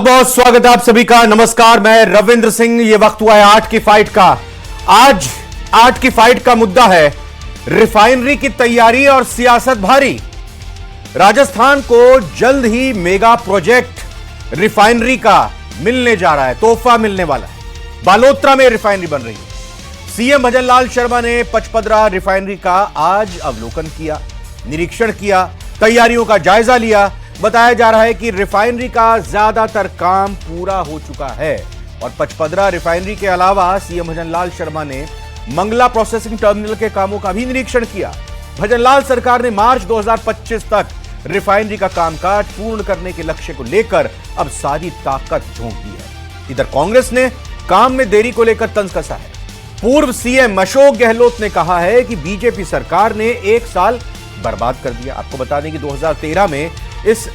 बहुत स्वागत है आप सभी का। नमस्कार, मैं रविंद्र सिंह। ये वक्त हुआ है 8 की फाइट का। आज 8 की फाइट का मुद्दा है रिफाइनरी की तैयारी और सियासत भारी। राजस्थान को जल्द ही मेगा प्रोजेक्ट रिफाइनरी का मिलने जा रहा है, तोहफा मिलने वाला है। बालोतरा में रिफाइनरी बन रही है। सीएम भजनलाल शर्मा ने पचपदरा रिफाइनरी का आज अवलोकन किया, निरीक्षण किया, तैयारियों का जायजा लिया। बताया जा रहा है कि रिफाइनरी का ज्यादातर काम पूरा हो चुका है और पचपदरा रिफाइनरी के अलावा सीएम भजनलाल शर्मा ने मंगला प्रोसेसिंग टर्मिनल के कामों का भी निरीक्षण किया। भजनलाल सरकार ने मार्च 2025 तक रिफाइनरी का कामकाज पूर्ण करने के लक्ष्य को लेकर अब सारी ताकत झोंक दी है। इधर कांग्रेस ने काम में देरी को लेकर तंज कसा है। पूर्व सीएम अशोक गहलोत ने कहा है कि बीजेपी सरकार ने 1 साल बर्बाद कर दिया। आपको बता दें कि 2013 में इस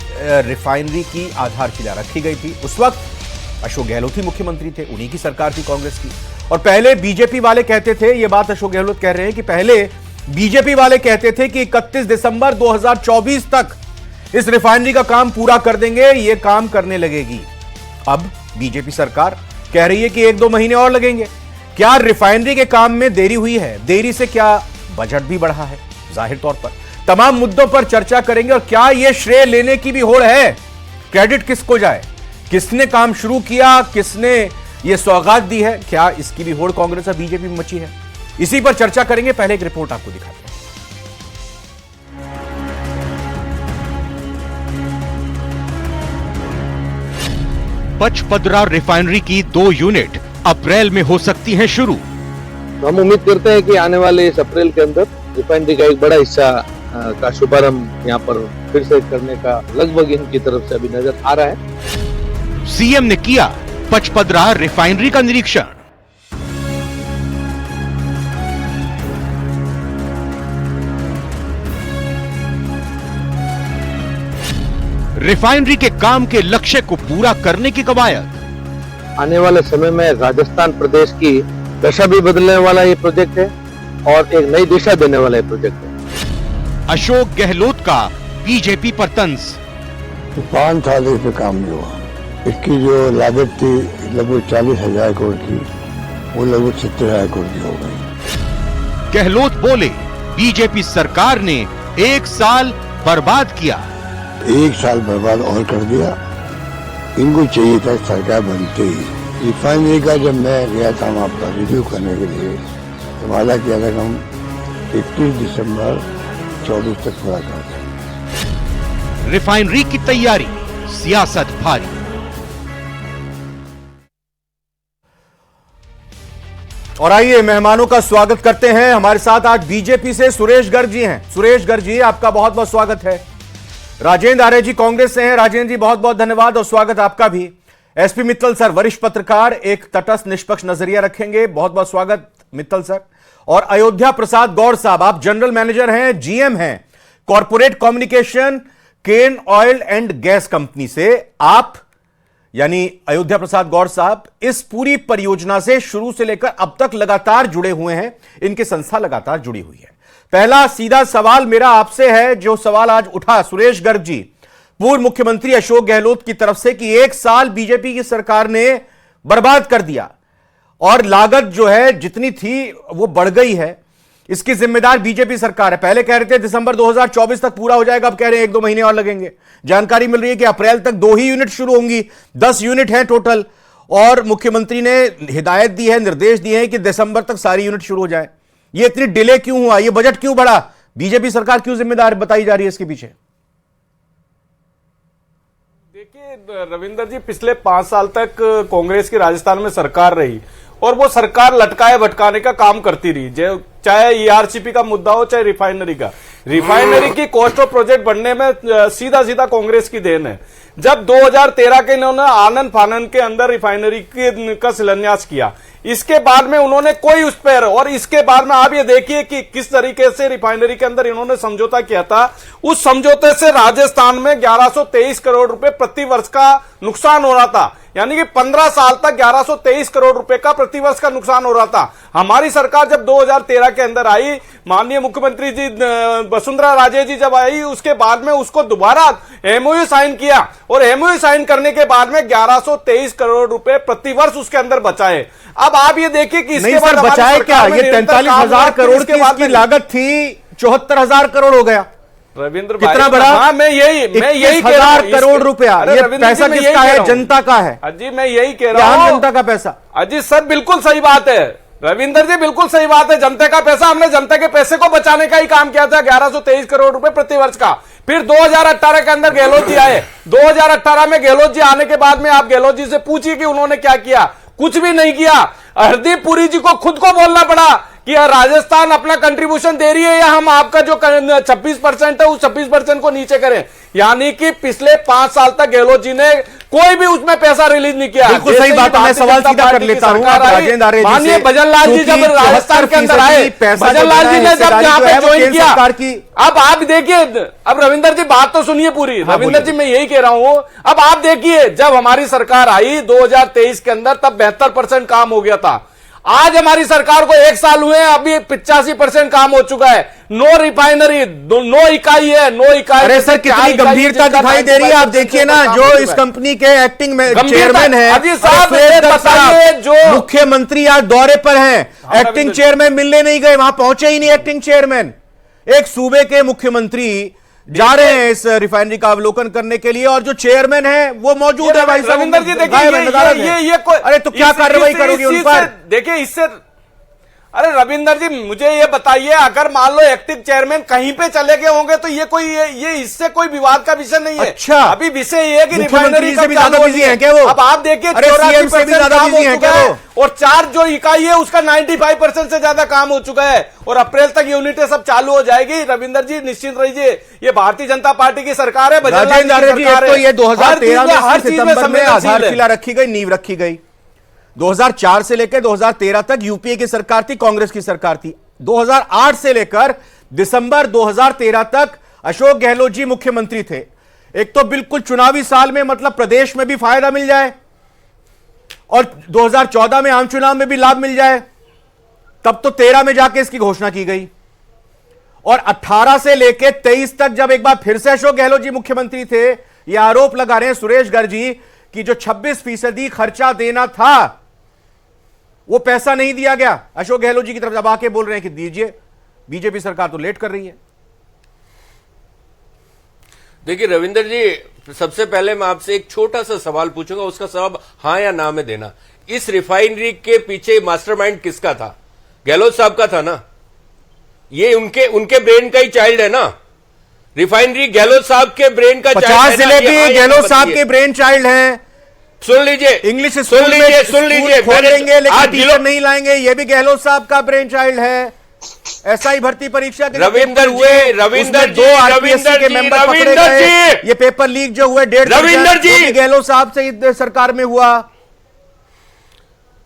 रिफाइनरी की आधारशिला रखी गई थी। उस वक्त अशोक गहलोत ही मुख्यमंत्री थे, उन्हीं की सरकार थी कांग्रेस की। और पहले बीजेपी वाले कहते थे, यह बात अशोक गहलोत कह रहे हैं कि पहले बीजेपी वाले कहते थे कि 31 दिसंबर 2024 तक इस रिफाइनरी का काम पूरा कर देंगे, यह काम करने लगेगी। अब बीजेपी सरकार कह रही है कि 1-2 महीने और लगेंगे। क्या रिफाइनरी के काम में देरी हुई है? देरी से क्या बजट भी बढ़ा है? जाहिर तौर पर तमाम मुद्दों पर चर्चा करेंगे। और क्या यह श्रेय लेने की भी होड़ है? क्रेडिट किसको जाए? किसने काम शुरू किया? किसने यह सौगात दी है? क्या इसकी भी होड़ कांग्रेस और बीजेपी में मची है? इसी पर चर्चा करेंगे। पहले एक रिपोर्ट आपको दिखाते हैं। पचपदरा रिफाइनरी की 2 यूनिट अप्रैल में हो सकती हैं शुरू। हम उम्मीद करते हैं कि आने वाले इस अप्रैल के अंदर रिफाइनरी का एक बड़ा हिस्सा का शुभारंभ यहाँ पर फिर से करने का लगभग इनकी तरफ से अभी नजर आ रहा है। सीएम ने किया पचपदरा रिफाइनरी का निरीक्षण। रिफाइनरी के काम के लक्ष्य को पूरा करने की कवायद। आने वाले समय में राजस्थान प्रदेश की दशा भी बदलने वाला ये प्रोजेक्ट है और एक नई दिशा देने वाला ये प्रोजेक्ट है। अशोक गहलोत का बीजेपी पर तंज। 5 साल इस पे काम नहीं हुआ। इसकी जो लागत थी लगभग 40,000 करोड़ की, वो लगभग 70,000 करोड़ की हो गई। गहलोत बोले बीजेपी सरकार ने 1 साल बर्बाद किया। 1 साल बर्बाद और कर दिया। इनको चाहिए था सरकार बनते ही रिफाइनरी का, जब मैं गया था वहाँ पर रिव्यू करने के लिए, तो वादा किया था कि हम 31 दिसंबर 24 तक पूरा कर दें। रिफाइनरी की तैयारी, सियासत भारी। और आइए मेहमानों का स्वागत करते हैं। हमारे साथ आज बीजेपी से सुरेश गर्ग जी हैं। सुरेश गर्ग जी, आपका बहुत बहुत स्वागत है। राजेंद्र आर्य जी कांग्रेस से हैं। राजेंद्र जी, बहुत बहुत धन्यवाद और स्वागत आपका भी। एसपी मित्तल सर, वरिष्ठ पत्रकार, एक तटस्थ निष्पक्ष नजरिया रखेंगे। बहुत बहुत स्वागत मित्तल सर। और अयोध्या प्रसाद गौड़ साहब, आप जनरल मैनेजर हैं, जीएम हैं, corporate communication Cairn oil and gas company से। आप यानी अयोध्या प्रसाद गौड़ साहब इस पूरी परियोजना से शुरू से लेकर अब तक लगातार जुड़े हुए हैं। इनकी संस्था लगातार जुड़ी हुई है। पहला सीधा सवाल मेरा आपसे है, जो सवाल आज उठा सुरेश गर्ग जी, पूर्व मुख्यमंत्री अशोक गहलोत की तरफ से, कि 1 साल बीजेपी की सरकार ने बर्बाद कर दिया और लागत जो है जितनी थी वो बढ़ गई है। इसकी जिम्मेदार बीजेपी सरकार है। पहले कह रहे थे दिसंबर 2024 तक पूरा हो जाएगा, अब कह रहे हैं 1-2 महीने और लगेंगे। जानकारी मिल रही है कि अप्रैल तक 2 ही यूनिट शुरू होंगी। 10 यूनिट हैं टोटल और मुख्यमंत्री ने हिदायत दी है, निर्देश दिए हैं कि दिसंबर तक सारी यूनिट शुरू हो जाए। ये इतनी डिले क्यों हुआ? ये बजट क्यों बढ़ा? बीजेपी सरकार क्यों जिम्मेदार बताई जा रही है इसके पीछे? देखिए रविंदर जी, पिछले 5 साल तक कांग्रेस की राजस्थान में सरकार रही और वो सरकार लटकाए भटकाने का काम करती रही। चाहे ईआरसीपी का मुद्दा हो, चाहे रिफाइनरी का। रिफाइनरी की कॉस्ट ऑफ प्रोजेक्ट बनने में सीधा सीधा कांग्रेस की देन है। जब 2013 के इन्होंने आनंद फानंद के अंदर रिफाइनरी का शिलान्यास किया, इसके बाद में उन्होंने कोई उस पर, और इसके बाद में आप ये देखिए कि किस तरीके से रिफाइनरी के अंदर इन्होंने समझौता किया था। उस समझौते से राजस्थान में 1123 करोड़ रुपए प्रति वर्ष का नुकसान हो रहा था। यानी कि 15 साल तक 1123 करोड़ रुपए का प्रतिवर्ष का नुकसान हो रहा था। हमारी सरकार जब 2013 के अंदर आई, माननीय मुख्यमंत्री जी वसुंधरा राजे जी जब आई, उसके बाद में उसको दोबारा एमओयू साइन किया और एमओयू साइन करने के बाद में 1123 करोड़ रुपए प्रतिवर्ष उसके अंदर बचाए। अब आप ये देखिए कि इसके बाद बचाए क्या, ये 43,000 करोड़ की लागत थी, 74,000 करोड़ हो गया। रविंद्र कितना बड़ा? हाँ, मैं यही कह रहा हूं, करोड़ रुपया। ये पैसा किसका है? जनता का है। अजी मैं यही कह रहा हूं, जनता का पैसा। अजी सर बिल्कुल सही बात है रविंदर जी, बिल्कुल सही बात है। जनता का पैसा, हमने जनता के पैसे को बचाने का ही काम किया था। 1123 करोड़ रुपए प्रतिवर्ष का। फिर 2018 के अंदर गहलोत जी आए। 2018 में गहलोत जी आने के बाद में आप गहलोत जी से पूछिए कि उन्होंने क्या किया। कुछ भी नहीं किया। हरदीप पुरी जी को खुद को बोलना पड़ा कि राजस्थान अपना कंट्रीब्यूशन दे रही है या हम आपका जो 26% है उस 26% को नीचे करें। यानी कि पिछले 5 साल तक गहलोत जी ने कोई भी उसमें पैसा रिलीज नहीं किया। बिल्कुल सही बात है। मैं सवाल सीधा कर लेता हूं राजेंद्र आर्य जी से। माननीय भजनलाल जी जब राजस्थान के अंदर आए, भजनलाल जी ने जब यहाँ पे ज्वाइन किया, अब आप देखिए, अब रविंदर जी बात तो सुनिए पूरी। रविंदर जी मैं यही कह रहा हूं, अब आप देखिए जब हमारी सरकार आई 2023 के अंदर तब 72% काम हो गया था। आज हमारी सरकार को 1 साल हुए, अभी 85% काम हो चुका है। नो रिफाइनरी, नो इकाई है, नो इकाई। अरे सर कितनी गंभीरता दिखाई दे रही है। आप देखिए ना, जो इस कंपनी के एक्टिंग चेयरमैन है, जो मुख्यमंत्री आज दौरे पर हैं, एक्टिंग चेयरमैन मिलने नहीं गए, वहां पहुंचे ही नहीं एक्टिंग चेयरमैन। एक सूबे के मुख्यमंत्री जा रहे हैं इस रिफाइनरी का अवलोकन करने के लिए और जो चेयरमैन है वो मौजूद है। भाई रविंदर जी देखिए, ये अरे तो क्या कार्रवाई करोगे उन पर? देखिए इससे, अरे रविंदर जी मुझे ये बताइए, अगर मान लो एक्टिव चेयरमैन कहीं पे चले गए होंगे तो ये इससे कोई विवाद का विषय नहीं है। अच्छा, अभी विषय ये है कि रिफाइनरी से भी ज्यादा बिजी है क्या वो? अब आप देखिए 84% काम हो चुका है और 4 जो इकाई है उसका 95% से ज्यादा काम हो चुका है और अप्रैल तक यूनिटें सब चालू हो जाएगी। रविंदर जी निश्चिंत रहिए, ये भारतीय जनता पार्टी की सरकार है। तो ये 2013 में सितंबर में आधारशिला रखी गई, नींव रखी गई। 2004 से लेकर 2013 तक यूपीए की सरकार थी, कांग्रेस की सरकार थी। 2008 से लेकर दिसंबर 2013 तक अशोक गहलोत जी मुख्यमंत्री थे। एक तो बिल्कुल चुनावी साल में, मतलब प्रदेश में भी फायदा मिल जाए और 2014 में आम चुनाव में भी लाभ मिल जाए, तब तो 13 में जाके इसकी घोषणा की गई। और 18 से लेकर 23 तक जब एक बार फिर से अशोक गहलोत जी मुख्यमंत्री थे, यह आरोप लगा रहे हैं सुरेश गर्ग जी कि जो 26% खर्चा देना था वो पैसा नहीं दिया गया अशोक गहलोत जी की तरफ। जब आके बोल रहे हैं कि दीजिए, बीजेपी सरकार तो लेट कर रही है। देखिए रविंदर जी, सबसे पहले मैं आपसे एक छोटा सा सवाल पूछूंगा, उसका जवाब हाँ या ना में देना। इस रिफाइनरी के पीछे मास्टरमाइंड किसका था? गहलोत साहब का था ना? ये उनके ब्रेन का ही चाइल्ड है ना? रिफाइनरी गहलोत साहब के ब्रेन का 50 जिले भी गहलोत साहब के ब्रेन चाइल्ड हैं। सुन लीजिए, इंग्लिश सुन लीजिए, खोलेंगे लेकिन टीचर नहीं लाएंगे, ये भी गहलोत साहब का ब्रेन चाइल्ड है। एसआई भर्ती परीक्षा के रविंदर जी, 2 आरपीएससी के मेंबर पकड़े गए। ये पेपर लीक जो हुए 1.5 रविंदर जी गहलोत साहब से सरकार में हुआ।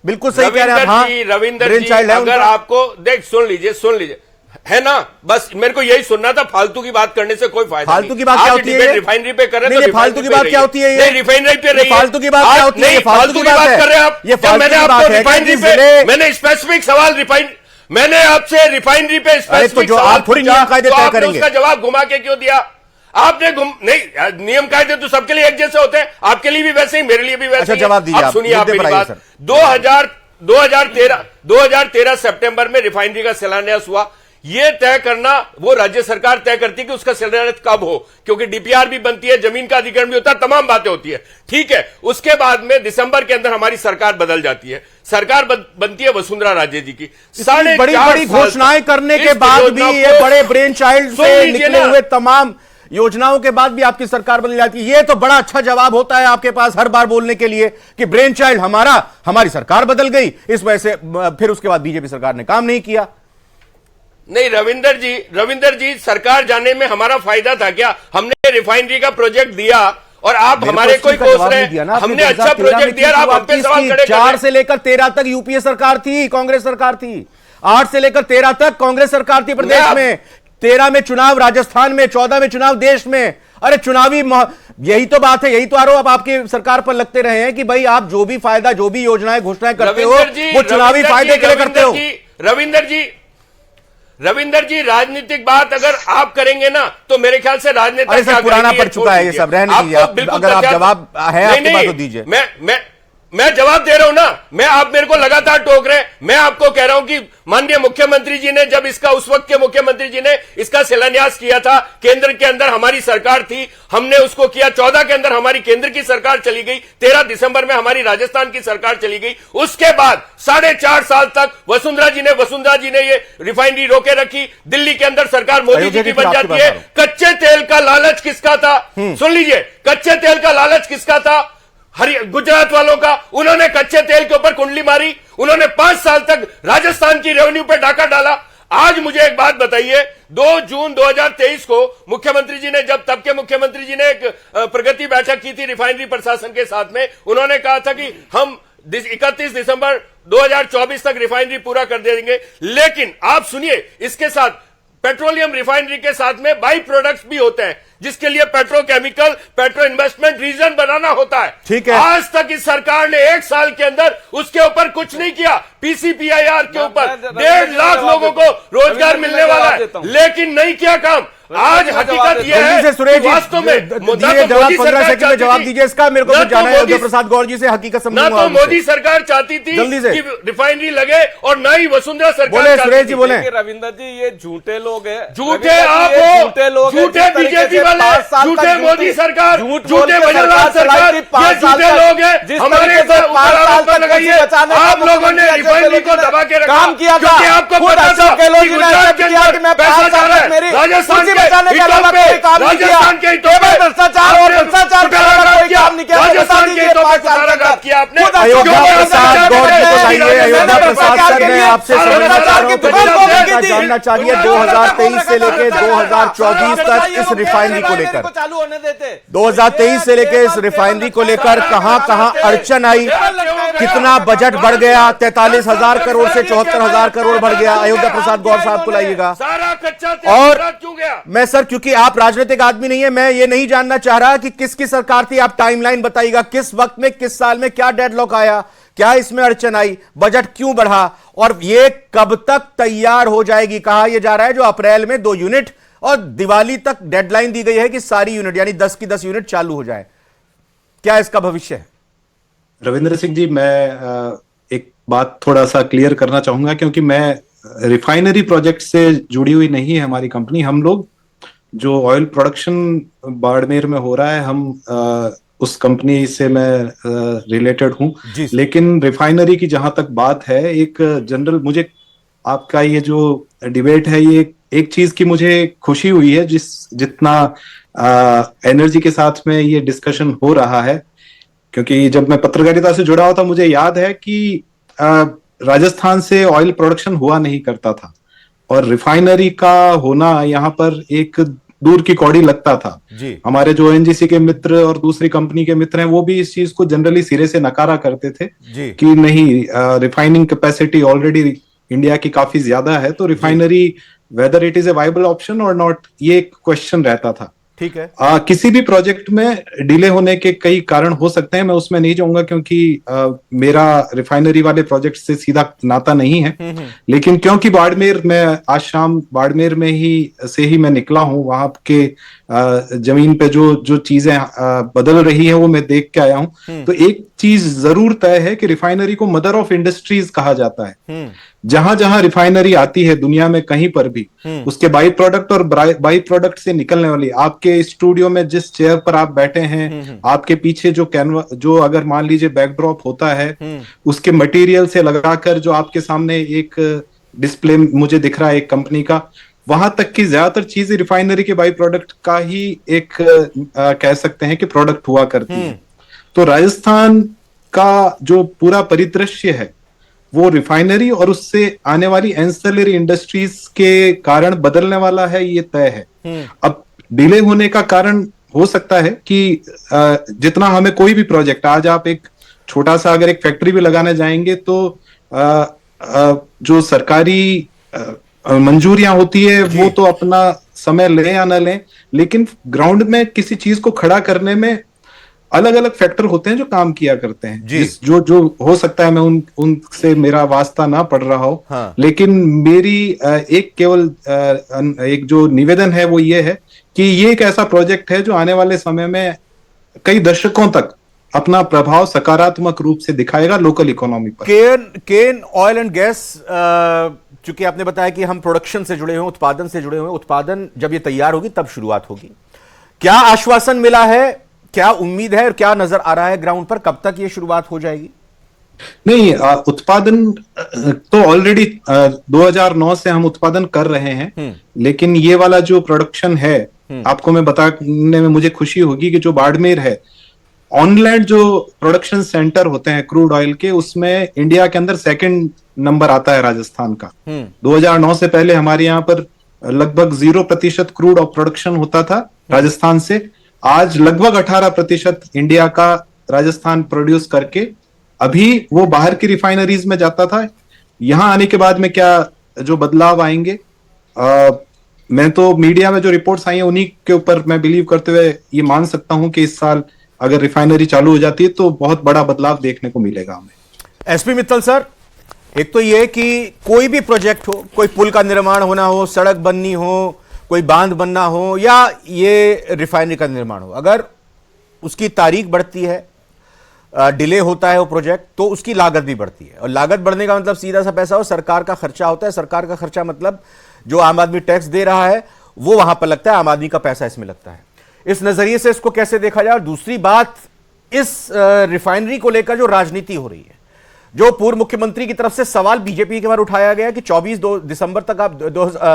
बिल्कुल सही कह रहे हैं। हाँ, रविंदर जी, अगर आपको सुन लीजिए है ना, बस मेरे को यही सुनना था। फालतू की बात करने से कोई फायदा नहीं। फालतू की बात क्या होती है? रिफाइनरी पे कर रहे हैं तो फालतू की बात क्या होती है? नहीं, रिफाइनरी पे रही। फालतू की बात क्या होती है? फालतू की बात कर रहे हैं आप। ये मैंने आपको रिफाइनरी पे, मैंने स्पेसिफिक सवाल मैंने आपसे रिफाइनरी पे स्पेसिफिक सवाल थोड़ी नियम कायदे तय करेंगे, उसका जवाब घुमा के क्यों दिया आपने? नहीं, नियम कायदे तो सबके लिए एक जैसे होते हैं, आपके लिए भी वैसे ही, मेरे लिए भी वैसे ही। जवाब दीजिए। आप सुनिए, आप मेरी बात। 2013 सितंबर में रिफाइनरी का शिलान्यास हुआ। यह तय करना वो राज्य सरकार तय करती है कि उसका शिलान्यास कब हो, क्योंकि डीपीआर भी बनती है, जमीन का अधिग्रहण भी होता है, तमाम बातें होती है। ठीक है, उसके बाद में दिसंबर के अंदर हमारी सरकार बदल जाती है। सरकार बनती है वसुंधरा राजे जी की। बड़ी घोषणाएं करने के बाद भी, ये बड़े ब्रेन चाइल्ड से निकले हुए तमाम योजनाओं के बाद भी आपकी सरकार बदल जाती है। ये तो बड़ा अच्छा जवाब होता है आपके पास हर बार बोलने के लिए कि ब्रेन चाइल्ड हमारी सरकार बदल गई, इस वजह से फिर उसके बाद बीजेपी सरकार ने काम नहीं किया। नहीं रविंदर जी, सरकार जाने में हमारा फायदा था क्या? हमने रिफाइनरी का प्रोजेक्ट दिया और आप हमारे कोई कोस रहे हैं। हमने अच्छा प्रोजेक्ट दिया, आप हम पे सवाल खड़े कर रहे हैं। 4 से लेकर 13 तक यूपीए सरकार थी, कांग्रेस सरकार थी। 8 से लेकर 13 तक कांग्रेस सरकार थी प्रदेश में। 13 में चुनाव राजस्थान में, 14 में चुनाव देश में। अरे चुनावी यही तो बात है, यही तो आरोप आपकी सरकार पर लगते रहे हैं कि भाई आप जो भी फायदा, जो भी योजनाएं घोषणाएं करते हो वो चुनावी फायदे के लिए करते हो। रविंदर जी राजनीतिक बात अगर आप करेंगे ना तो मेरे ख्याल से राजनेता अरे सर पुराना पड़ चुका है ये सब, रहने दीजिए। अगर आप जवाब है आपके पास तो दीजिए। मैं जवाब दे रहा हूं ना, आप मेरे को लगातार टोक रहे हैं। मैं आपको कह रहा हूं कि माननीय मुख्यमंत्री जी ने जब इसका, उस वक्त के मुख्यमंत्री जी ने इसका शिलान्यास किया था, केंद्र के अंदर हमारी सरकार थी, हमने उसको किया। 14 के अंदर हमारी केंद्र की सरकार चली गई, 13 दिसंबर में हमारी राजस्थान की सरकार चली गई। उसके बाद 4.5 साल तक वसुंधरा जी ने ये रिफाइनरी रोके रखी। दिल्ली के अंदर सरकार मोदी जी की बन जाती है। कच्चे तेल का लालच किसका था? सुन लीजिए, कच्चे तेल का लालच किसका था? गुजरात वालों का। उन्होंने कच्चे तेल के ऊपर कुंडली मारी, उन्होंने 5 साल तक राजस्थान की रेवेन्यू पे डाका डाला। आज मुझे एक बात बताइए, 2 जून 2023 को मुख्यमंत्री जी ने, जब तब के मुख्यमंत्री जी ने एक प्रगति बैठक की थी रिफाइनरी प्रशासन के साथ में, उन्होंने कहा था कि हम 31 दिसंबर 2024 तक रिफाइनरी पूरा कर देंगे। लेकिन आप सुनिए, इसके साथ पेट्रोलियम रिफाइनरी के साथ में बाई प्रोडक्ट्स भी होते हैं, जिसके लिए पेट्रोकेमिकल, पेट्रो इन्वेस्टमेंट रीजन बनाना होता है। ठीक है। आज तक इस सरकार ने 1 साल के अंदर उसके ऊपर कुछ नहीं किया। पीसीपीआईआर के ऊपर 1.5 लाख लोगों को रोजगार मिलने वाला है, लेकिन नहीं किया काम। आज हकीकत यह है सुरेश वास्तव में जवाब 15 सेकंड में जवाब दीजिए इसका, मेरे को जाना है उदय प्रसाद गौर जी से हकीकत समझूंगा। ना तो मोदी सरकार चाहती थी कि रिफाइनरी लगे और ना ही वसुंधरा सरकार। बोले सुरेश जी, बोले। रविंदर जी, ये झूठे लोग हैं, झूठे आप हो, झूठे लोग, झूठे बीजेपी वाले, झूठे मोदी सरकार, झूठे बजरंग सरकार, ये झूठे लोग हैं। हमारे ऊपर आरोप लगाइए। आप लोगों ने रिफाइनरी को दबा के रखा, काम किया था। क्योंकि आपको पता था कि गुजरात के अंदर पैसा जा रहा है, राजस्थान के बचाने के अलावा कोई काम नहीं किया। केवल भ्रष्टाचार और भ्रष्टाचार के अलावा कोई काम नहीं किया। राजस्थान के हितों पे कुठाराघात किया आपने। अयोध्या प्रसाद गौर जी को चाहिए। अयोध्या प्रसाद सर, मैं आपसे जानना चाहिए 2023 से लेकर 2024 तक इस रिफाइनरी को लेकर, 2023 से लेकर इस रिफाइनरी को लेकर कहां कहां अड़चन आई, कितना बजट बढ़ गया, 43,000 करोड़ से 74,000 करोड़ बढ़ गया। अयोध्या प्रसाद गौर साहब को लाइएगा। सारा कच्चा और क्यों गया? मैं सर, क्योंकि आप राजनीतिक आदमी नहीं है, मैं ये नहीं जानना चाह रहा कि किसकी सरकार थी, आप टाइमलाइन बताइएगा, किस वक्त में, किस साल में क्या डेडलॉक आया, क्या इसमें अड़चन आई, बजट क्यों बढ़ा और ये कब तक तैयार हो जाएगी। कहा यह जा रहा है जो अप्रैल में 2 यूनिट और दिवाली तक डेडलाइन दी गई है कि सारी यूनिट यानी 10 की 10 यूनिट चालू हो जाए। क्या इसका भविष्य है? रविंद्र सिंह जी, मैं एक बात थोड़ा सा क्लियर करना चाहूंगा, क्योंकि मैं रिफाइनरी प्रोजेक्ट से जुड़ी हुई नहीं है हमारी कंपनी। हम लोग जो ऑयल प्रोडक्शन बाड़मेर में हो रहा है, हम उस कंपनी से मैं रिलेटेड हूं। लेकिन रिफाइनरी की जहां तक बात है, एक जनरल, मुझे आपका ये जो डिबेट है, ये एक चीज की मुझे खुशी हुई है, जितना एनर्जी के साथ में ये डिस्कशन हो रहा है। क्योंकि जब मैं पत्रकारिता से जुड़ा हुआ था, मुझे याद है कि राजस्थान से ऑयल प्रोडक्शन हुआ नहीं करता था और रिफाइनरी का होना यहाँ पर एक दूर की कौड़ी लगता था जी। हमारे जो ओएनजीसी के मित्र और दूसरी कंपनी के मित्र हैं, वो भी इस चीज को जनरली सिरे से नकारा करते थे जी। कि नहीं, रिफाइनिंग कैपेसिटी ऑलरेडी इंडिया की काफी ज्यादा है, तो refinery whether it is a viable option और नॉट, ये एक क्वेश्चन रहता था। ठीक है। किसी भी प्रोजेक्ट में डिले होने के कई कारण हो सकते हैं, मैं उसमें नहीं जाऊंगा क्योंकि मेरा रिफाइनरी वाले प्रोजेक्ट से सीधा नाता नहीं है। लेकिन क्योंकि बाड़मेर, मैं आज शाम बाड़मेर में ही मैं निकला हूं, वहां के जमीन पे जो चीजें बदल रही है वो मैं देख के आया हूं। तो एक चीज जरूर तय है कि रिफाइनरी को मदर ऑफ इंडस्ट्रीज कहा जाता है। जहां जहां रिफाइनरी आती है दुनिया में कहीं पर भी, उसके बाई प्रोडक्ट और बाई प्रोडक्ट से निकलने वाली, आपके स्टूडियो में जिस चेयर पर आप बैठे हैं, आपके पीछे जो अगर मान लीजिए बैकड्रॉप होता है, उसके मटेरियल से लगाकर जो आपके सामने एक डिस्प्ले मुझे दिख रहा है एक कंपनी का, वहां तक की ज्यादातर चीजें रिफाइनरी के बाई प्रोडक्ट का ही एक कह सकते हैं कि प्रोडक्ट हुआ करती है। तो राजस्थान का जो पूरा परिदृश्य है वो रिफाइनरी और उससे आने वाली एंसेलरी इंडस्ट्रीज के कारण बदलने वाला है, ये तय है। अब डिले होने का कारण हो सकता है कि जितना हमें कोई भी प्रोजेक्ट, आज आप एक छोटा सा अगर एक फैक्ट्री भी लगाने जाएंगे तो जो सरकारी मंजूरियां होती है वो तो अपना समय लें या ना लें, लेकिन ग्राउंड में किसी चीज को खड़ा करने में अलग अलग फैक्टर होते हैं जो काम किया करते हैं। जी। जो जो हो सकता है मैं उनसे मेरा वास्ता ना पड़ रहा हो, हाँ। लेकिन मेरी एक केवल एक जो निवेदन है वो ये है कि ये एक ऐसा प्रोजेक्ट है जो आने वाले समय में कई दशकों तक अपना प्रभाव सकारात्मक रूप से दिखाएगा लोकल इकोनॉमी पर। केन ऑयल एंड गैस, चूंकि आपने बताया कि हम प्रोडक्शन से जुड़े हुए, उत्पादन से जुड़े हुए, उत्पादन जब ये तैयार होगी तब शुरुआत होगी। क्या आश्वासन मिला है, क्या उम्मीद है और क्या नजर आ रहा है ग्राउंड पर, कब तक ये शुरुआत हो जाएगी? नहीं, उत्पादन तो ऑलरेडी 2009 से हम उत्पादन कर रहे हैं, लेकिन ये वाला जो प्रोडक्शन है, आपको मैं बताने में मुझे खुशी होगी कि जो बाड़मेर है, ऑनलैंड जो प्रोडक्शन सेंटर होते हैं क्रूड ऑयल के, उसमें इंडिया के अंदर सेकंड नंबर आता है राजस्थान का। 2009 से पहले हमारे यहाँ पर लगभग 0% क्रूड ऑयल प्रोडक्शन होता था राजस्थान से। आज लगभग 18% इंडिया का राजस्थान प्रोड्यूस करके अभी वो बाहर की रिफाइनरीज में जाता था। यहां आने के बाद में क्या जो बदलाव आएंगे, मैं तो मीडिया में जो रिपोर्ट्स आई हैं उन्हीं के ऊपर मैं बिलीव करते हुए ये मान सकता हूं कि इस साल अगर रिफाइनरी चालू हो जाती है तो बहुत बड़ा बदलाव देखने को मिलेगा हमें। एसपी मित्तल सर, एक तो ये कि कोई भी प्रोजेक्ट हो, कोई पुल का निर्माण होना हो, सड़क बननी हो, कोई बांध बनना हो या ये रिफाइनरी का निर्माण हो, अगर उसकी तारीख बढ़ती है, डिले होता है वो प्रोजेक्ट, तो उसकी लागत भी बढ़ती है। और लागत बढ़ने का मतलब सीधा सा पैसा हो, सरकार का खर्चा होता है। सरकार का खर्चा मतलब जो आम आदमी टैक्स दे रहा है वो वहां पर लगता है, आम आदमी का पैसा इसमें लगता है। इस नजरिए से इसको कैसे देखा जाए? और दूसरी बात, इस रिफाइनरी को लेकर जो राजनीति हो रही है, जो पूर्व मुख्यमंत्री की तरफ से सवाल बीजेपी के बार उठाया गया कि 24 दिसंबर तक आप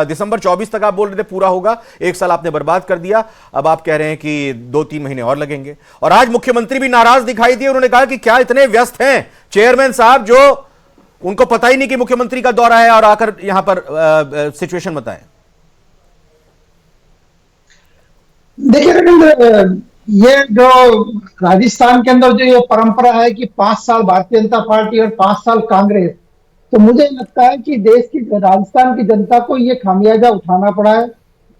दिसंबर 24 तक आप बोल रहे थे पूरा होगा, एक साल आपने बर्बाद कर दिया, अब आप कह रहे हैं कि 2-3 महीने और लगेंगे। और आज मुख्यमंत्री भी नाराज दिखाई दिए, उन्होंने कहा कि क्या इतने व्यस्त हैं चेयरमैन साहब जो उनको पता ही नहीं कि मुख्यमंत्री का दौरा है और आकर यहां पर सिचुएशन बताएं। देखिए रविंद्र, ये जो राजस्थान के अंदर जो ये परंपरा है कि 5 साल भारतीय जनता पार्टी और 5 साल कांग्रेस, तो मुझे लगता है कि देश की, राजस्थान की जनता को ये खामियाजा उठाना पड़ा है।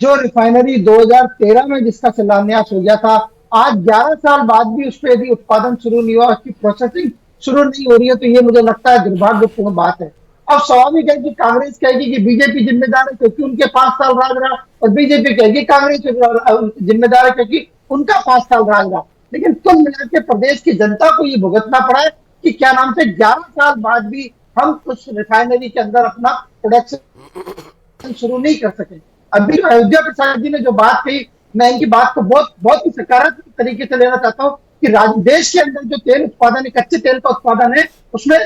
जो रिफाइनरी 2013 में जिसका शिलान्यास हो गया था, आज 11 साल बाद भी उस पर यदि उत्पादन शुरू नहीं हुआ, उसकी प्रोसेसिंग शुरू नहीं हो रही है, तो ये मुझे लगता है दुर्भाग्यपूर्ण बात है। अब स्वाभाविक है कि कांग्रेस कहेगी कि बीजेपी जिम्मेदार है क्योंकि उनके 5 साल राज रहा, और बीजेपी कहेगी कांग्रेस जिम्मेदार है क्योंकि उनका 5 साल राज रहा। लेकिन कुल मिलाकर के प्रदेश की जनता को ये भुगतना पड़ा है कि क्या नाम से 11 साल बाद भी हम उस रिफाइनरी के अंदर अपना प्रोडक्शन शुरू नहीं कर सके। अभी अयोध्या प्रसाद जी ने जो बात कही, मैं इनकी बात को बहुत ही सकारात्मक तरीके से लेना चाहता हूँ कि देश के अंदर जो तेल उत्पादन है, कच्चे तेल का उत्पादन है, उसमें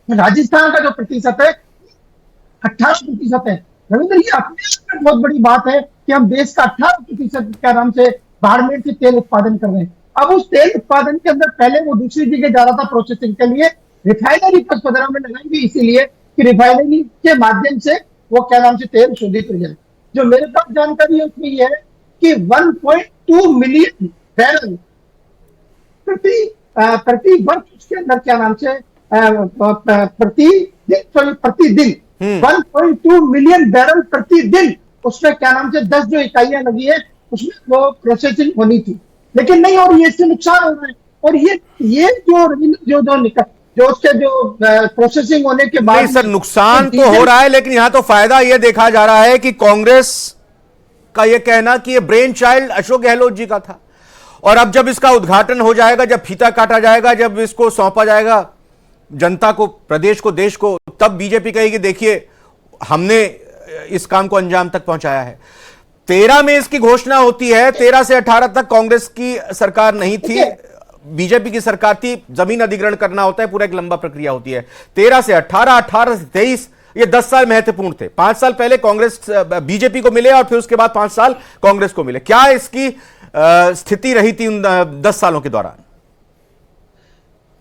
राजस्थान का जो प्रतिशत है 28% है। रविंद्र, ये अपने आप में बहुत बड़ी बात है कि हम देश का 18% क्या नाम से बाड़मेर से तेल उत्पादन कर रहे हैं। अब उस तेल उत्पादन के अंदर पहले वो दूसरी जगह जा रहा था प्रोसेसिंग के लिए, रिफाइनरी 15 में लगाएंगे इसीलिए कि रिफाइनरी के माध्यम से वो क्या नाम से तेल शोधित हो जाए। जो मेरे पास जानकारी है उसमें यह है कि 1.2 मिलियन बैरल प्रति वर्ष उसके अंदर क्या नाम से प्रतिदिन 1.2 मिलियन बैरल प्रतिदिन उसमें क्या नाम से 10 जो इकाइयां लगी है उसमें वो प्रोसेसिंग होनी थी, लेकिन नहीं हो रही है, इससे नुकसान हो रहा है। और ये जो उसके जो प्रोसेसिंग होने के बाद, सर नुकसान तो हो रहा है, लेकिन यहां तो फायदा यह देखा जा रहा है कि कांग्रेस का यह कहना कि ये ब्रेन चाइल्ड अशोक गहलोत जी का था, और अब जब इसका उद्घाटन हो जाएगा, जब फीता काटा जाएगा, जब इसको सौंपा जाएगा जनता को, प्रदेश को, देश को, तब बीजेपी कहेगी देखिए हमने इस काम को अंजाम तक पहुंचाया है। 13 में इसकी घोषणा होती है, 13 से 18 तक कांग्रेस की सरकार नहीं थी, बीजेपी की सरकार थी। जमीन अधिग्रहण करना होता है, पूरा एक लंबा प्रक्रिया होती है। 13 से 18, 18 से 23, ये 10 साल महत्वपूर्ण थे। 5 साल पहले कांग्रेस बीजेपी को मिले और फिर उसके बाद 5 साल कांग्रेस को मिले। क्या इसकी स्थिति रही थी उन 10 सालों के दौरान?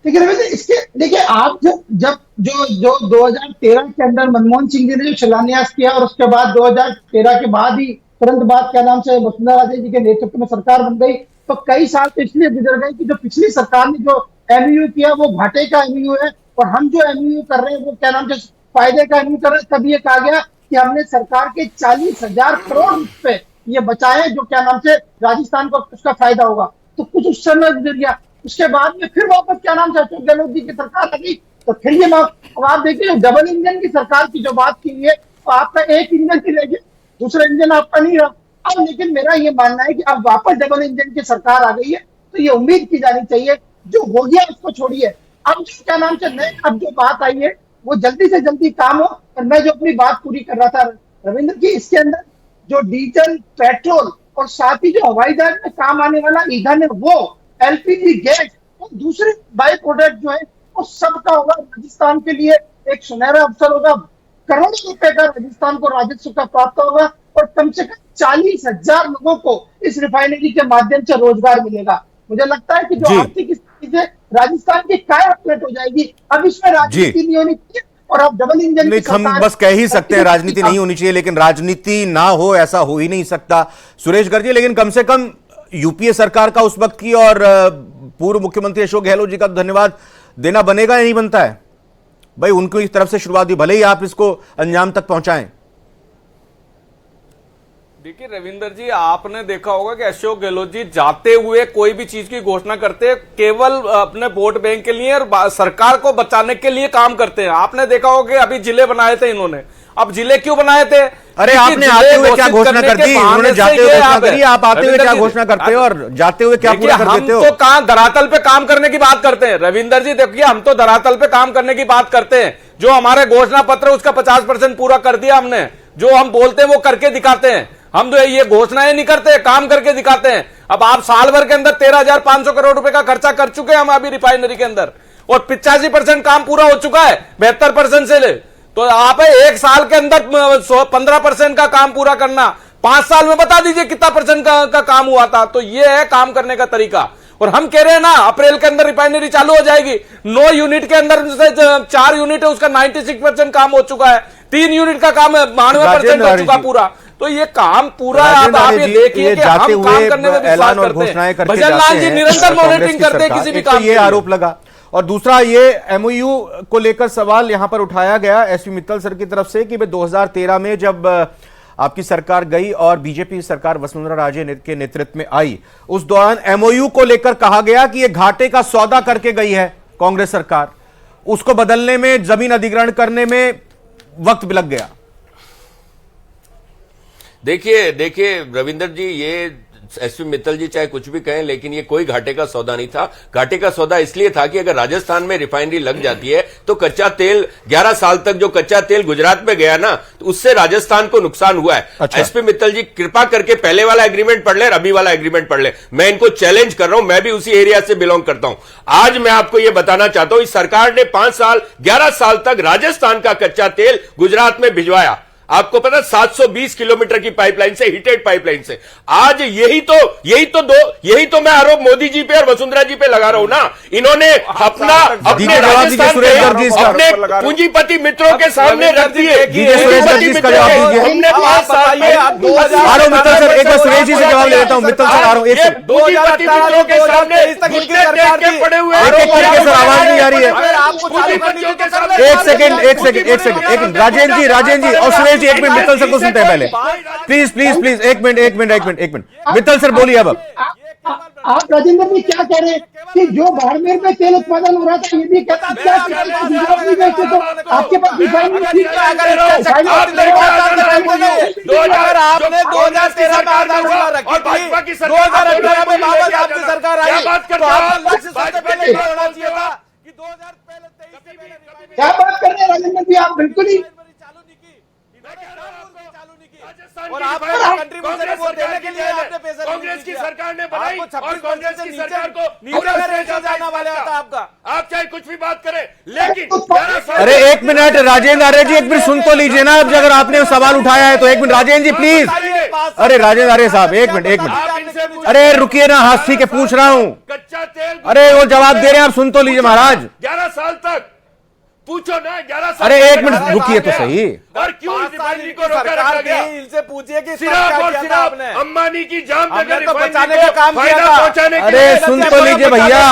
देखिए आप जब जो 2013 के अंदर मनमोहन सिंह जी ने जो शिलान्यास किया और उसके बाद 2013 के बाद ही तुरंत बाद क्या नाम से वसुंधरा राजे जी के नेतृत्व में सरकार बन गई, तो कई साल तो इसलिए गुजर गए कि जो पिछली सरकार ने जो एमयू किया वो घाटे का एमयू है, और हम जो एमयू कर रहे हैं वो क्या नाम से फायदे का एमयू कर रहे हैं। तब ये कहा गया कि हमने सरकार के 40,000 करोड़ रुपए ये बचाए जो क्या नाम से राजस्थान को उसका फायदा होगा। तो कुछ उस समय गुजर गया, उसके बाद में फिर वापस क्या नाम से अशोक गहलोत जी की सरकार आ गई, तो फिर ये अब आप देखिए डबल इंजन की सरकार की जो बात की है, तो आपका एक इंजन ही रह गया, दूसरा इंजन आपका नहीं रहा। अब लेकिन मेरा ये मानना है कि अब वापस डबल इंजन की सरकार आ गई है, तो ये उम्मीद की जानी चाहिए जो हो गया उसको छोड़िए, अब जो क्या नाम से नए अब जो बात आई है वो जल्दी से जल्दी काम हो। और मैं जो अपनी बात पूरी कर रहा था रविंद्र जी, इसके अंदर जो डीजल, पेट्रोल और साथ ही जो हवाई जहाज में काम आने वाला ईंधन है, वो एलपीजी गैस और दूसरे बाई प्रोडक्ट जो है वो सबका होगा राजस्थान के लिए एक सुनहरा अवसर होगा। करोड़ों रुपए का राजस्थान को राजस्व का प्राप्त होगा और कम से कम 40,000 लोगों को इस रिफाइनरी के माध्यम से रोजगार मिलेगा। मुझे लगता है कि जो आर्थिक स्थिति से राजस्थान की काया अपडेट हो जाएगी। अब इसमें राजनीति नहीं होनी चाहिए और अब डबल इंजन की हम बस कह ही सकते हैं राजनीति नहीं होनी चाहिए, लेकिन राजनीति ना हो ऐसा हो ही नहीं सकता सुरेश गर्ग जी। लेकिन कम से कम यूपीए सरकार का उस वक्त की और पूर्व मुख्यमंत्री अशोक गहलोत जी का धन्यवाद देना बनेगा या नहीं बनता है भाई? उनकी तरफ से शुरुआत हुई, भले ही आप इसको अंजाम तक पहुंचाएं। देखिए रविंदर जी, आपने देखा होगा कि अशोक गहलोत जी जाते हुए कोई भी चीज की घोषणा करते हैं केवल अपने वोट बैंक के लिए और सरकार को बचाने के लिए काम करते हैं। आपने देखा होगा कि अभी जिले बनाए थे इन्होंने, अब जिले क्यों बनाए थे? अरे आपने आते हुए क्या घोषणा कर दी, उन्होंने जाते हुए घोषणा करी, आप आते हुए क्या घोषणा करते हो और जाते हुए क्या पूरा कर देते हो? हम तो कहां धरातल पे काम करने की बात करते हैं रविंदर जी। देखिए हम तो धरातल पे काम करने की बात करते हैं, जो हमारे घोषणा पत्र उसका 50% पूरा कर दिया हमने, जो हम बोलते हैं वो करके दिखाते हैं। हम तो ये घोषणाएं नहीं करते, काम करके दिखाते हैं। अब आप साल भर के अंदर 13,500 करोड़ रुपए का खर्चा कर चुके हैं हम अभी रिफाइनरी के अंदर, और 85% काम पूरा हो चुका है 72% से ले। तो आप एक साल के अंदर 15% का काम पूरा करना, 5 साल में बता दीजिए कितना परसेंट का काम हुआ था। तो ये है काम करने का तरीका। और हम कह रहे हैं ना अप्रैल के अंदर रिफाइनरी चालू हो जाएगी, 9 यूनिट के अंदर से 4 यूनिट है उसका 96% काम हो चुका है, 3 यूनिट का काम 92% हो चुका पूरा। तो ये काम पूरा आप ये देखिए कि हम काम करने में विश्वास करते हैं। भजन लाल जी निरंतर मॉनिटरिंग करते हैं किसी भी काम। ये आरोप लगा, और दूसरा ये एमओयू को लेकर सवाल यहां पर उठाया गया एसपी मित्तल सर की तरफ से कि 2013 में जब आपकी सरकार गई और बीजेपी सरकार वसुंधरा राजे के नेतृत्व में आई, उस दौरान एमओयू को लेकर कहा गया कि यह घाटे का सौदा करके गई है कांग्रेस सरकार, उसको बदलने में, जमीन अधिग्रहण करने में वक्त भी लग गया। देखिए रविंदर जी, ये एसपी मित्तल जी चाहे कुछ भी कहें, लेकिन ये कोई घाटे का सौदा नहीं था। घाटे का सौदा इसलिए था कि अगर राजस्थान में रिफाइनरी लग जाती है तो कच्चा तेल 11 साल तक जो कच्चा तेल गुजरात में गया ना, तो उससे राजस्थान को नुकसान हुआ है। अच्छा। एसपी मित्तल जी कृपा करके पहले वाला एग्रीमेंट पढ़ ले, अभी वाला एग्रीमेंट पढ़ ले। मैं इनको चैलेंज कर रहा हूं, मैं भी उसी एरिया से बिलोंग करता हूं। आज मैं आपको यह बताना चाहता हूं, इस सरकार ने 5 साल 11 साल तक राजस्थान का कच्चा तेल गुजरात में भिजवाया। आपको पता 720 किलोमीटर की पाइपलाइन से, हीटेड पाइपलाइन से। आज यही तो मैं आरोप मोदी जी पे और वसुंधरा जी पे लगा रहा हूं ना। इन्होंने अपने पूंजीपति मित्रों के सामने रख दिए। हमने 5 साल में मित्तल सर एक बार सुरेश जी से जवाब ले लेता हूं। मित्तल सर आ रहा हूं, पूंजीपति मित्रों के सामने पड़े हुए आवाज नहीं आ रही है। एक सेकंड राजेंद्र जी और सुरेश जी, एक मिनट मित्तल सर को सुनते हैं पहले। प्लीज एक मिनट मित्तल सर बोलिए। अब आप राजेंद्र जी क्या कह रहे हैं कि जो बाड़मेर में तेल उत्पादन हो रहा था, ये भी कहता क्या आपके पास रिफाइनरी आपने 2013 में आधारशिला रखी थी, 2018 में वापस आपकी सरकार आई, तो आपका लक्ष्य सबसे पहले क्या होना चाहिए था कि 2023 क्या बात कर रहे हैं राजेंद्र जी? आप बिल्कुल ही और आप कंट्रीब्यूशन वो देने के लिए आपने पैसा कांग्रेस की सरकार ने बनाई और कांग्रेस की सरकार को नीचे रेट जाना वाला था आपका। आप चाहे कुछ भी बात करें, लेकिन अरे एक मिनट राजेंद्र आर्य जी, एक मिनट सुन तो लीजिए ना। अब अगर आपने सवाल उठाया है तो एक मिनट राजेंद्र जी प्लीज। अरे राजेंद्र आर्य साहब एक मिनट, अरे रुकिए ना, हाँ ठीक है पूछ रहा हूँ। कच्चा तेल, अरे वो जवाब दे रहे हैं, आप सुन तो लीजिए महाराज। 11 साल तक पूछो ना, 11 साल। अरे एक मिनट रुकिए तो सही। और क्यों रिफाइनरी को रोका रखा गया? इनसे पूछिए कि सिर्फ और सिर्फ अंबानी की जामनगर तो बचाने का काम किया था, पहुंचाने। अरे सुन तो लीजिए भैया।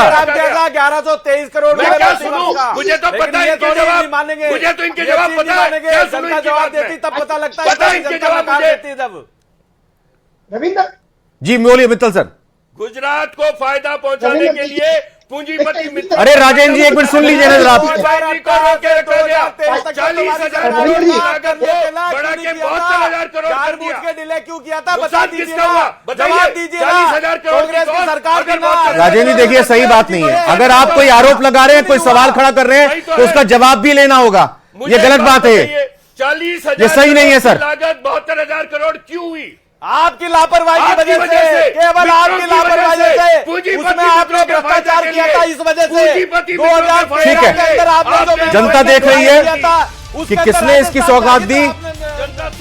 1123 करोड़ मैं क्या सुनूं? मुझे तो पता है इनके जवाब, मुझे तो इनके जवाब पता है। क्या सुनूं? जवाब देती तब पता लगता है पता है इनके जवाब मुझे। जब रविंद्र जी बोलिए मित्तल सर। गुजरात को फायदा पहुंचाने के लिए पूंजीपति मित्र अरे राजेंद्र जी एक मिनट सुन लीजिए नजर आप। रिफाइनरी को रोके रखा गया, 40,000 करोड़ की लागत को बढ़ा के 72,000 करोड़ कर दिया। के डिले क्यों किया था? बता नुकसान दीजिए किसका ना, हुआ? बताइए। जवाब दीजिए ना। 40,000 करोड़ कांग्रेस की सरकार अगर की ना। बहुत- राजेंद्र जी देखिए सही बात नहीं है। अगर आप कोई आरोप लगा रहे हैं, कोई सवाल खड़ा कर रहे हैं तो उसका जवाब भी लेना होगा। ये गलत बात है। 40,000 ये सही नहीं है सर। लागत 72,000 करोड़ क्यों हुई? आपकी लापरवाही की आपकी वजह से, केवल आपकी लापरवाही से, उसमें आपने भ्रष्टाचार किया था, इस वजह से 2013 ठीक है। के अंदर आपने जो जनता देख रही है किया था, कि उसके अंदर किसने इसकी सौगात दी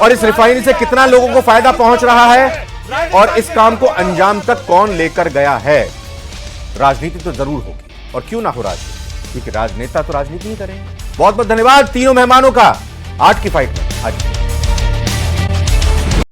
और इस रिफाइनरी से कितना लोगों को फायदा पहुंच रहा है और इस काम को अंजाम तक कौन लेकर गया है। राजनीति तो जरूर होगी और क्यों ना हो राजनीति, क्योंकि राजनेता तो राजनीति ही करेंगे। बहुत बहुत धन्यवाद तीनों मेहमानों का आज की फाइट में। आज